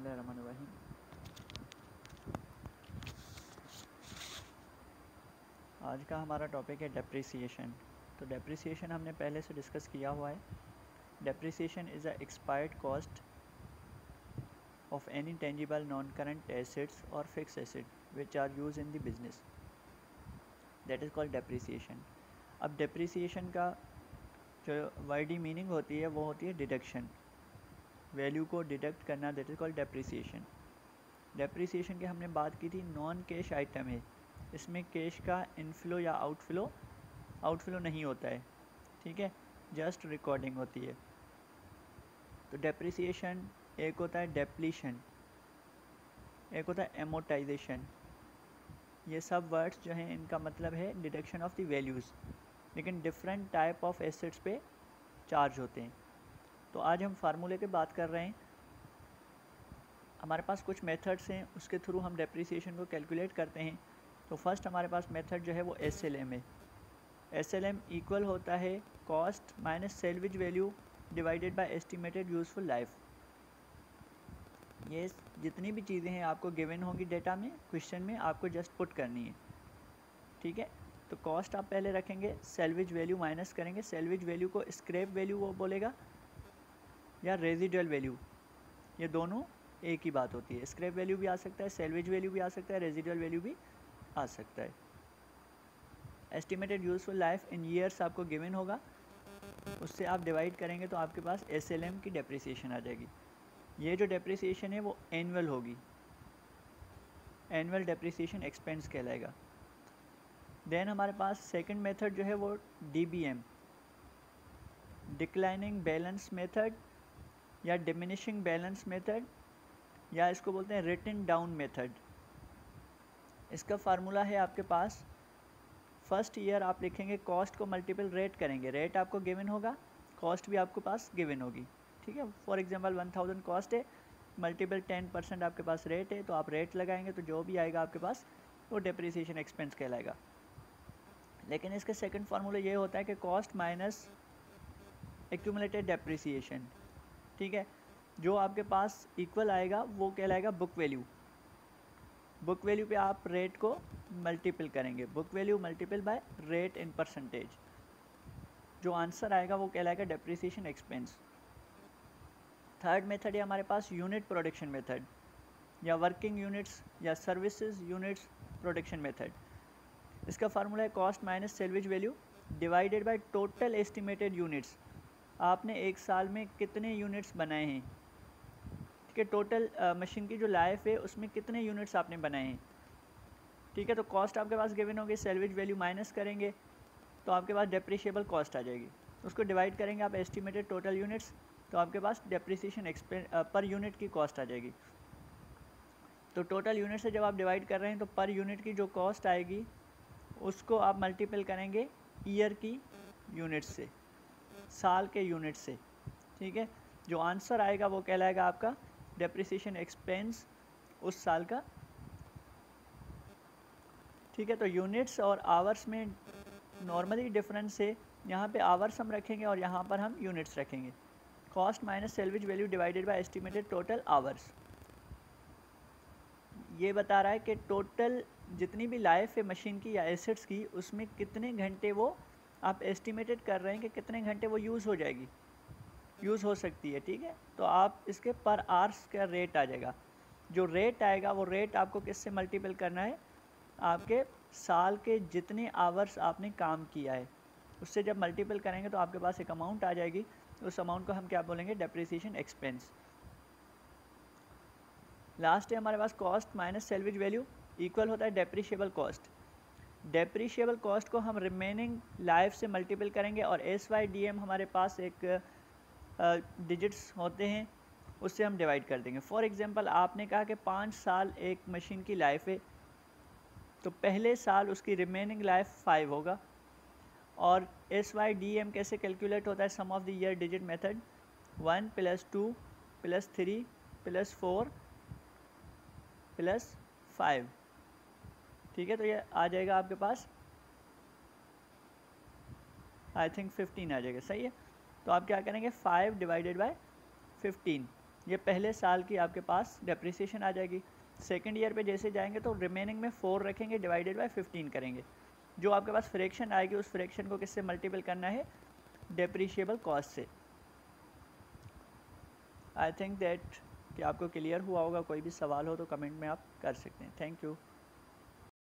बिस्मिल्लाहिर्रहमानिर्रहीम। आज का हमारा टॉपिक है डेप्रिसिएशन। तो डेप्रिसिएशन हमने पहले से डिस्कस किया हुआ है। Depreciation is a expired cost of any tangible non current assets और fix asset which are use in the business, that is called depreciation. अब डेप्रिसिएशन का जो वर्डी मीनिंग होती है वो होती है डिडक्शन, वैल्यू को डिडक्ट करना, that is called depreciation. Depreciation की हमने बात की थी, नॉन कैश आइटम है, इसमें कैश का इनफ्लो या आउटफ्लो नहीं होता है, ठीक है, जस्ट रिकॉर्डिंग होती है। तो डेप्रिसिएशन एक होता है डेप्लीशन, एक होता है एमोटाइजेशन। ये सब वर्ड्स जो हैं इनका मतलब है डिडक्शन ऑफ द वैल्यूज़, लेकिन डिफरेंट टाइप ऑफ एसेट्स पे चार्ज होते हैं। तो आज हम फार्मूले की बात कर रहे हैं। हमारे पास कुछ मेथड्स हैं, उसके थ्रू हम डेप्रिसिएशन को कैलकुलेट करते हैं। तो फर्स्ट हमारे पास मेथड जो है वो SLM है। SLM इक्वल होता है cost minus salvage value divided by estimated useful life. ये जितनी भी चीज़ें हैं आपको गिवन होंगी डेटा में, क्वेश्चन में आपको जस्ट पुट करनी है, ठीक है। तो कॉस्ट आप पहले रखेंगे, सेल्वेज वैल्यू माइनस करेंगे। सेल्वेज वैल्यू को स्क्रैप वैल्यू वो बोलेगा या रेजिडुअल वैल्यू, ये दोनों एक ही बात होती है। स्क्रैप वैल्यू भी आ सकता है, सेल्वेज वैल्यू भी आ सकता है, रेजिडुअल वैल्यू भी आ सकता है। Estimated useful life in years आपको गिवन होगा, उससे आप डिवाइड करेंगे तो आपके पास SLM की डेप्रिसिएशन आ जाएगी। ये जो डेप्रिसिएशन है वो एनुअल होगी, एनुअल डेप्रिसिएशन एक्सपेंस कहलाएगा। देन हमारे पास सेकंड मेथड जो है वो DBM, डिक्लाइनिंग बैलेंस मेथड या डिमिनिशिंग बैलेंस मेथड, या इसको बोलते हैं रिटन डाउन मेथड। इसका फार्मूला है आपके पास, फर्स्ट ईयर आप लिखेंगे, कॉस्ट को मल्टीपल रेट करेंगे, रेट आपको गिवन होगा, कॉस्ट भी आपके पास गिवन होगी, ठीक है। फॉर एग्जांपल 1000 कॉस्ट है, मल्टीपल 10% आपके पास रेट है, तो आप रेट लगाएंगे तो जो भी आएगा आपके पास वो डेप्रिसिएशन एक्सपेंस कहलाएगा। लेकिन इसके सेकंड फार्मूला ये होता है कि कॉस्ट माइनस एक्यूमुलेटेड डेप्रिसिएशन, ठीक है। जो आपके पास इक्वल आएगा वो कहलाएगा बुक वैल्यू। बुक वैल्यू पे आप रेट को मल्टीपल करेंगे, book value multiple by rate in percentage. जो आंसर आएगा वो कहलाएगा डेप्रिसिएशन एक्सपेंस। थर्ड मेथड है हमारे पास यूनिट प्रोडक्शन मेथड, या वर्किंग यूनिट्स या सर्विसेज यूनिट्स प्रोडक्शन मेथड। इसका फार्मूला है cost minus salvage value divided by total estimated units. आपने एक साल में कितने यूनिट्स बनाए हैं, ठीक है, टोटल मशीन की जो लाइफ है उसमें कितने यूनिट्स आपने बनाए हैं, ठीक है। तो कॉस्ट आपके पास गिवन होगी, सेल्वेज वैल्यू माइनस करेंगे तो आपके पास डेप्रिशिएबल कॉस्ट आ जाएगी, उसको डिवाइड करेंगे आप एस्टिमेटेड टोटल यूनिट्स, तो आपके पास डेप्रिसिएशन एक्सपेंस पर यूनिट की कॉस्ट आ जाएगी। तो टोटल यूनिट से जब आप डिवाइड कर रहे हैं तो पर यूनिट की जो कॉस्ट आएगी उसको आप मल्टीपल करेंगे ईयर की यूनिट से, साल के यूनिट से, ठीक है। जो आंसर आएगा वो कहलाएगा आपका डेप्रिसिएशन एक्सपेंस उस साल का, ठीक है। तो यूनिट्स और आवर्स में नॉर्मली डिफरेंस है, यहाँ पे आवर्स हम रखेंगे और यहाँ पर हम यूनिट्स रखेंगे। Cost minus salvage value divided by estimated total hours, ये बता रहा है कि टोटल जितनी भी लाइफ है मशीन की या एसेट्स की, उसमें कितने घंटे वो आप एस्टिमेटेड कर रहे हैं कि कितने घंटे वो यूज़ हो जाएगी, यूज़ हो सकती है, ठीक है। तो आप इसके पर आवर्स का रेट आ जाएगा। जो रेट आएगा वो रेट आपको किससे मल्टीपल करना है, आपके साल के जितने आवर्स आपने काम किया है उससे जब मल्टीपल करेंगे तो आपके पास एक अमाउंट आ जाएगी। उस अमाउंट को हम क्या बोलेंगे, डेप्रिसिएशन एक्सपेंस। लास्ट है हमारे पास cost minus salvage value equal होता है डेप्रिशिएबल कॉस्ट। डेप्रिशिएबल कॉस्ट को हम रिमेनिंग लाइफ से मल्टीपल करेंगे और SYDM हमारे पास एक डिजिट्स होते हैं, उससे हम डिवाइड कर देंगे। फॉर एग्जांपल आपने कहा कि 5 साल एक मशीन की लाइफ है, तो पहले साल उसकी रिमेनिंग लाइफ 5 होगा। और SYDM कैसे कैलकुलेट होता है, sum of the year digit method, 1 + 2 + 3 + 4 + 5, ठीक है। तो ये आ जाएगा आपके पास, आई थिंक 15 आ जाएगा, सही है। तो आप क्या करेंगे, 5 डिवाइडेड बाय 15, ये पहले साल की आपके पास डेप्रिसिएशन आ जाएगी। सेकेंड ईयर पे जैसे जाएंगे तो रिमेनिंग में 4 रखेंगे, डिवाइडेड बाय 15 करेंगे। जो आपके पास फ्रैक्शन आएगी उस फ्रैक्शन को किससे मल्टीपल करना है, डेप्रिशिएबल कॉस्ट से। आई थिंक दैट कि आपको क्लियर हुआ होगा। कोई भी सवाल हो तो कमेंट में आप कर सकते हैं। Thank you.